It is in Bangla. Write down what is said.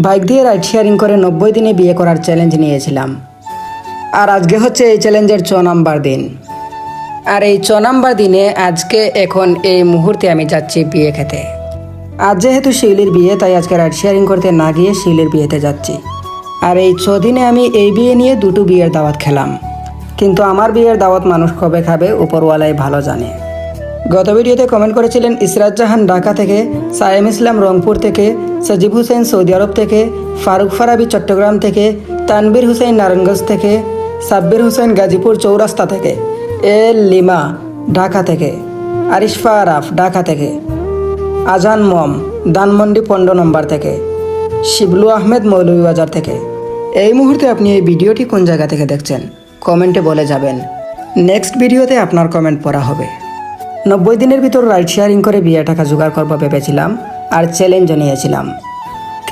বাইক দিয়ে রাইড শেয়ারিং করে 90 দিনে বিয়ে করার চ্যালেঞ্জ নিয়েছিলাম। আর আজকে হচ্ছে এই চ্যালেঞ্জের 6 নাম্বার দিন। আর এই 6 নাম্বার দিনে আজকে এখন এই মুহূর্তে আমি যাচ্ছি বিয়ে খেতে। আজ যেহেতু শিউলির বিয়ে, তাই আজকে রাইড শেয়ারিং করতে না গিয়ে শিউলির বিয়েতে যাচ্ছি। আর এই 6 দিনে আমি এই বিয়ে নিয়ে 2টো বিয়ের দাওয়াত খেলাম, কিন্তু আমার বিয়ের দাওয়াত মানুষ কবে খাবে উপরওয়ালাই ভালো জানে। গত ভিডিওতে কমেন্ট করেছিলেন ইসরাত জাহান ঢাকা থেকে, সায়েম ইসলাম রংপুর থেকে, সজিব হুসেন সৌদি আরব থেকে, ফারুক ফারাবি চট্টগ্রাম থেকে, তানবীর হুসেন নারায়ণগঞ্জ থেকে, সাব্বির হুসেন গাজীপুর চৌরাস্তা থেকে, এ লিমা ঢাকা থেকে, আরিশফা আরাফ ঢাকা থেকে, আজান মম ধানমন্ডি 15 নম্বর থেকে, শিবলু আহমেদ মৌলভীবাজার থেকে। এই মুহূর্তে আপনি এই ভিডিওটি কোন জায়গা থেকে দেখছেন কমেন্টে বলে যাবেন। নেক্সট ভিডিওতে আপনার কমেন্ট পড়া হবে। 90 দিনের ভিতর রাইড শেয়ারিং করে বিয়ে টাকা জোগাড় করবো ভেবেছিলাম, আর চ্যালেঞ্জও নিয়েছিলাম।